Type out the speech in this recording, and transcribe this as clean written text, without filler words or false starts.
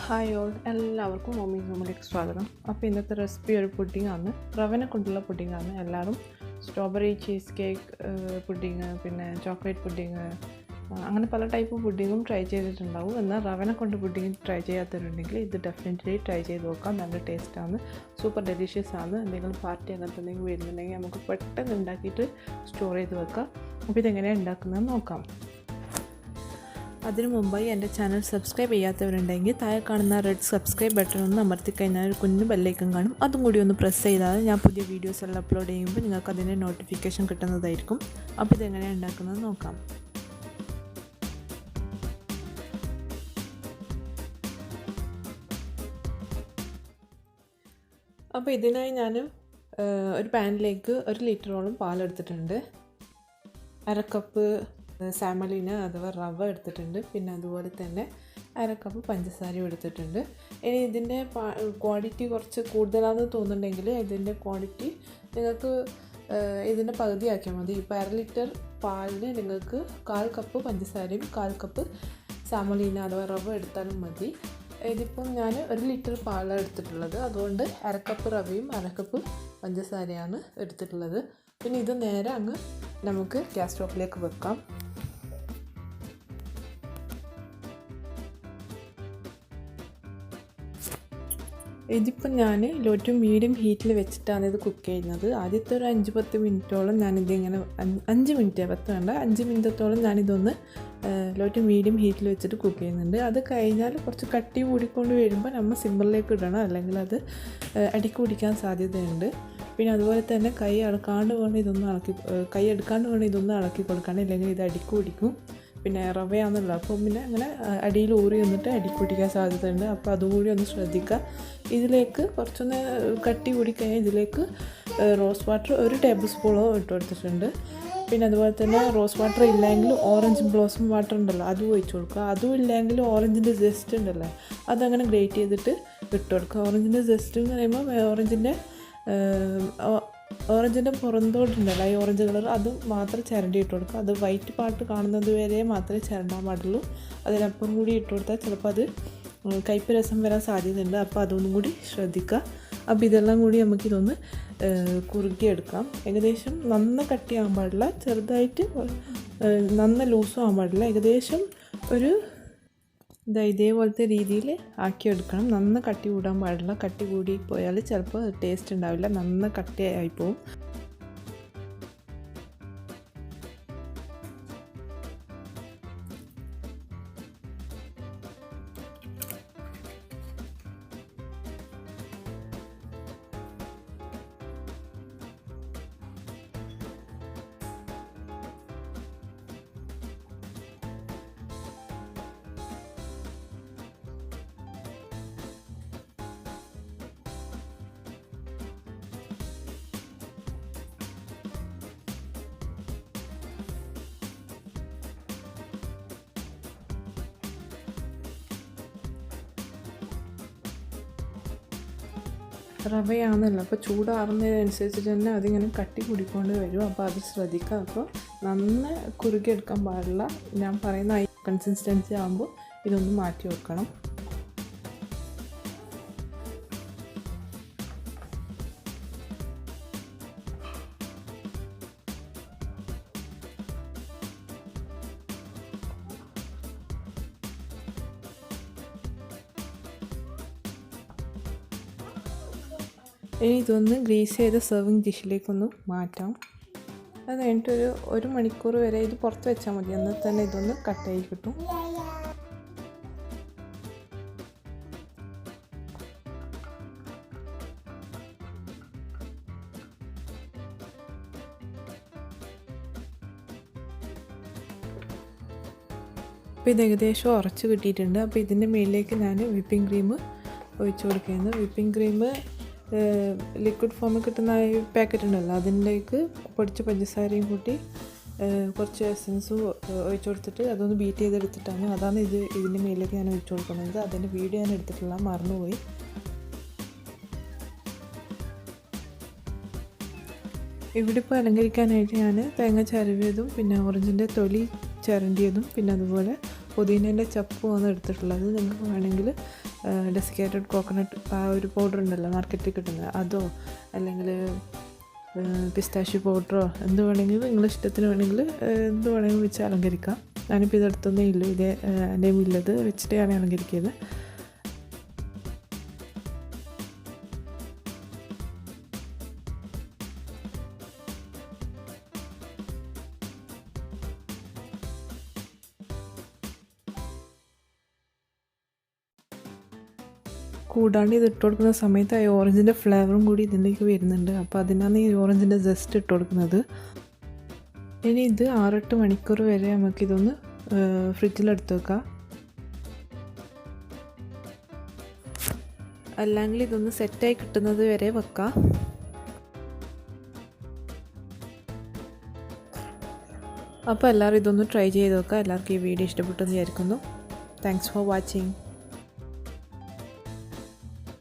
Hi all, എല്ലാവർക്കും mummy നമ്മളിലേക്ക് സ്വാഗതം. അപ്പോൾ ഇന്നത്തെ റെസിപ്പി ഒരു പുഡിങ്ങാണ്, റവനെ കൊണ്ടുള്ള പുഡിങ്ങാണ്. എല്ലാവരും സ്ട്രോബെറി ചീസ് കേക്ക് പുഡിങ്, പിന്നെ ചോക്ലേറ്റ് പുഡിങ്, അങ്ങനെ പല ടൈപ്പ് പുഡിങ്ങും ട്രൈ ചെയ്തിട്ടുണ്ടാവും. എന്നാൽ റവനെ കൊണ്ട് പുഡിങ് ട്രൈ ചെയ്യാത്തവരുണ്ടെങ്കിൽ ഇത് ഡെഫിനറ്റ്ലി ട്രൈ ചെയ്ത് നോക്കാം. നല്ല ടേസ്റ്റാണ്, സൂപ്പർ ഡെലീഷ്യസ് ആണ്. എന്തെങ്കിലും പാർട്ടി അങ്ങനത്തെ എന്തെങ്കിലും വരുന്നുണ്ടെങ്കിൽ നമുക്ക് പെട്ടെന്ന് ഉണ്ടാക്കിയിട്ട് സ്റ്റോർ ചെയ്ത് വെക്കാം. അപ്പോൾ ഇതെങ്ങനെയാണ് ഉണ്ടാക്കുന്നതെന്ന് നോക്കാം. അതിനു മുമ്പായി എൻ്റെ ചാനൽ സബ്സ്ക്രൈബ് ചെയ്യാത്തവരുണ്ടെങ്കിൽ താഴെ കാണുന്ന റെഡ് സബ്സ്ക്രൈബ് ബട്ടൺ ഒന്ന് അമർത്തിക്കഴിഞ്ഞാൽ ഒരു കുഞ്ഞു ബെല്ലൈക്കൺ കാണും. അതും കൂടി ഒന്ന് പ്രസ് ചെയ്താൽ ഞാൻ പുതിയ വീഡിയോസ് എല്ലാം അപ്ലോഡ് ചെയ്യുമ്പോൾ നിങ്ങൾക്ക് അതിൻ്റെ നോട്ടിഫിക്കേഷൻ കിട്ടുന്നതായിരിക്കും. അപ്പോൾ ഇതെങ്ങനെയാണ് ഉണ്ടാക്കുന്നത് നോക്കാം. അപ്പോൾ ഇതിനായി ഞാൻ ഒരു പാനിലേക്ക് 1 ലിറ്ററോളം പാലെടുത്തിട്ടുണ്ട്. 1/2 കപ്പ് സെമോലിന അഥവാ റവ എടുത്തിട്ടുണ്ട്. പിന്നെ അതുപോലെ തന്നെ 1/2 കപ്പ് പഞ്ചസാരയും എടുത്തിട്ടുണ്ട്. ഇനി ഇതിൻ്റെ ക്വാണ്ടിറ്റി കുറച്ച് കൂടുതലാണെന്ന് തോന്നുന്നുണ്ടെങ്കിൽ ഇതിൻ്റെ ക്വാണ്ടിറ്റി നിങ്ങൾക്ക് ഇതിൻ്റെ പകുതിയാക്കിയാൽ മതി. ഇപ്പോൾ 1/2 ലിറ്റർ പാലിന് നിങ്ങൾക്ക് 1/4 കപ്പ് പഞ്ചസാരയും 1/4 കപ്പ് സെമോലിന അഥവാ റവ എടുത്താലും മതി. ഇതിപ്പം ഞാൻ 1 ലിറ്റർ പാലാണ് എടുത്തിട്ടുള്ളത്, അതുകൊണ്ട് 1/2 കപ്പ് റവയും 1/2 കപ്പ് പഞ്ചസാരയാണ് എടുത്തിട്ടുള്ളത്. പിന്നെ ഇത് നേരെ അങ്ങ് നമുക്ക് ഗ്യാസ് സ്റ്റോപ്പിലേക്ക് വെക്കാം. ഇതിപ്പം ഞാൻ ലോ ടു മീഡിയം ഹീറ്റിൽ വെച്ചിട്ടാണ് ഇത് കുക്ക് ചെയ്യുന്നത്. ആദ്യത്തെ ഒരു 5-10 മിനിറ്റോളം ഞാനിതിങ്ങനെ 5 മിനിറ്റ് 10 വേണ്ട 5 മിനിറ്റത്തോളം ഞാനിതൊന്ന് ലോ ടു മീഡിയം ഹീറ്റിൽ വെച്ചിട്ട് കുക്ക് ചെയ്യുന്നുണ്ട്. അത് കഴിഞ്ഞാൽ കുറച്ച് കട്ടി കൂടിക്കൊണ്ട് വരുമ്പോൾ നമ്മൾ സിമ്പിളിലേക്ക് ഇടണം, അല്ലെങ്കിൽ അത് അടിക്ക് പിടിക്കാൻ സാധ്യതയുണ്ട്. പിന്നെ അതുപോലെ തന്നെ കൈ എടുക്കാണ്ട് വേണം ഇതൊന്ന് ഇളക്കി കൊടുക്കണം, ഇല്ലെങ്കിൽ ഇത് അടിക്ക് പിടിക്കും. പിന്നെ റവയാണല്ലോ, അപ്പം പിന്നെ അങ്ങനെ അടിയിൽ ഊറി വന്നിട്ട് അടിക്ക് പിടിക്കാൻ സാധ്യതയുണ്ട്. അപ്പോൾ അതുകൂടി ഒന്ന് ശ്രദ്ധിക്കുക. ഇതിലേക്ക് കുറച്ചൊന്ന് കട്ടി കൂടിക്കഴിഞ്ഞാൽ ഇതിലേക്ക് റോസ് വാട്ടർ 1 ടേബിൾ സ്പൂണോ ഇട്ട് കൊടുത്തിട്ടുണ്ട്. പിന്നെ അതുപോലെ തന്നെ റോസ് വാട്ടർ ഇല്ലെങ്കിൽ ഓറഞ്ച് ബ്ലോസം വാട്ടർ ഉണ്ടല്ലോ, അതും ഒഴിച്ച് കൊടുക്കുക. അതും ഇല്ലെങ്കിൽ ഓറഞ്ചിൻ്റെ ജസ്റ്റ് ഉണ്ടല്ലോ, അതങ്ങനെ ഗ്രേറ്റ് ചെയ്തിട്ട് ഇട്ട് കൊടുക്കുക. ഓറഞ്ചിൻ്റെ ജസ്റ്റ് എന്ന് പറയുമ്പോൾ ഓറഞ്ചിൻ്റെ പുറന്തോട്ടുണ്ടല്ലോ, ഈ ഓറഞ്ച് കളർ, അത് മാത്രം ചിരണ്ടി ഇട്ട് കൊടുക്കുക. അത് വൈറ്റ് പാർട്ട് കാണുന്നത് വരെ മാത്രമേ ചിരണ്ടാൻ പാടുള്ളൂ. അതിനപ്പം കൂടി ഇട്ട് കൊടുത്താൽ ചിലപ്പോൾ അത് കയ്പ്പ് രസം വരാൻ സാധ്യതയുണ്ട്. അപ്പോൾ അതൊന്നും കൂടി ശ്രദ്ധിക്കുക. അപ്പോൾ ഇതെല്ലാം കൂടി നമുക്കിതൊന്ന് കുറുകിയെടുക്കാം. ഏകദേശം നന്ന കട്ടിയാകാൻ പാടില്ല, ചെറുതായിട്ട് നന്ന ലൂസും ആകാൻ പാടില്ല. ഏകദേശം ഒരു ഇതേപോലത്തെ രീതിയിൽ ആക്കിയെടുക്കണം. നന്ന കട്ടി കൂടാൻ പാടില്ല. കട്ടി കൂടി പോയാൽ ചിലപ്പോൾ ടേസ്റ്റ് ഉണ്ടാവില്ല, നന്ന കട്ടിയായിപ്പോവും. റവയാണല്ലോ, അപ്പോൾ ചൂടാറുന്നതിനനുസരിച്ചിട്ട് തന്നെ അതിങ്ങനെ കട്ടി കുടിക്കൊണ്ട് വരും. അപ്പോൾ അത് ശ്രദ്ധിക്കുക. അപ്പോൾ നന്ന കുറുകിയെടുക്കാൻ പാടില്ല. ഞാൻ പറയുന്ന ഈ കൺസിസ്റ്റൻസി ആകുമ്പോൾ ഇതൊന്ന് മാറ്റി വെക്കണം. ഇനി ഇതൊന്ന് ഗ്രീസ് ചെയ്ത സെർവിങ് ഡിഷിലേക്കൊന്ന് മാറ്റാം. അത് കഴിഞ്ഞിട്ടൊരു 1 മണിക്കൂർ വരെ ഇത് പുറത്ത് വെച്ചാൽ മതി, എന്നാൽ തന്നെ ഇതൊന്ന് കട്ടായി കിട്ടും. അപ്പോൾ ഇത് ഏകദേശം ഉറച്ച് കിട്ടിയിട്ടുണ്ട്. അപ്പോൾ ഇതിൻ്റെ മുകളിലേക്ക് ഞാൻ വിപ്പിംഗ് ക്രീം ഒഴിച്ച് കൊടുക്കുന്നത്. വിപ്പിംഗ് ക്രീം ലിക്വിഡ് ഫോമിൽ കിട്ടുന്ന പാക്കറ്റ് ഉണ്ടല്ലോ, അതിലേക്ക് പൊടിച്ച പഞ്ചസാരയും കൂട്ടി കുറച്ച് എസൻസും ഒഴിച്ച് കൊടുത്തിട്ട് അതൊന്ന് ബീറ്റ് ചെയ്തെടുത്തിട്ടാണ്, അതാണ് ഇതിൻ്റെ മുകളിലേക്ക് ഞാൻ ഒഴിച്ച് കൊടുക്കുന്നത്. അതിൻ്റെ വീഡിയോ ഞാൻ എടുത്തിട്ടില്ല, മറന്നുപോയി. ഇവിടെ ഇപ്പോൾ അലങ്കരിക്കാനായിട്ട് ഞാൻ തേങ്ങ ചിരവിയതും പിന്നെ ഓറഞ്ചിൻ്റെ തൊലി ചിരണ്ടിയതും പിന്നെ അതുപോലെ പുതിനേൻ്റെ ചപ്പുമാണ് എടുത്തിട്ടുള്ളത്. നിങ്ങൾക്ക് വേണമെങ്കിൽ ഡെസിക്കേറ്റഡ് കോക്കനട്ട് ആ ഒരു പൗഡർ ഉണ്ടല്ലോ മാർക്കറ്റിൽ കിട്ടുന്നത്, അതോ അല്ലെങ്കിൽ പിസ്താഷ്യൂ പൗഡറോ എന്ത് വേണമെങ്കിലും നിങ്ങളുടെ ഇഷ്ടത്തിന് വേണമെങ്കിൽ എന്ത് വേണമെങ്കിലും വെച്ച് അലങ്കരിക്കാം. ഞാനിപ്പോൾ ഇതെടുത്തൊന്നേ ഇല്ല, ഇതേ എൻ്റെ ഇല്ലത് വെച്ചിട്ടാണ് അലങ്കരിക്കുന്നത്. കൂടാണ്ട് ഇത് ഇട്ട് കൊടുക്കുന്ന സമയത്ത് ആ ഓറഞ്ചിൻ്റെ ഫ്ലേവറും കൂടി ഇതിലേക്ക് വരുന്നുണ്ട്. അപ്പോൾ അതിനാണ് ഈ ഓറഞ്ചിൻ്റെ ജസ്റ്റ് ഇട്ട് കൊടുക്കുന്നത്. ഇനി ഇത് 6-8 മണിക്കൂർ വരെ നമുക്കിതൊന്ന് ഫ്രിഡ്ജിലെടുത്ത് വെക്കാം. അല്ലെങ്കിൽ ഇതൊന്ന് സെറ്റായി കിട്ടുന്നത് വരെ വെക്കാം. അപ്പോൾ എല്ലാവരും ഇതൊന്ന് ട്രൈ ചെയ്ത് നോക്കുക. എല്ലാവർക്കും ഈ വീഡിയോ ഇഷ്ടപ്പെട്ടെന്ന് വിചാരിക്കുന്നു. Thanks for watching.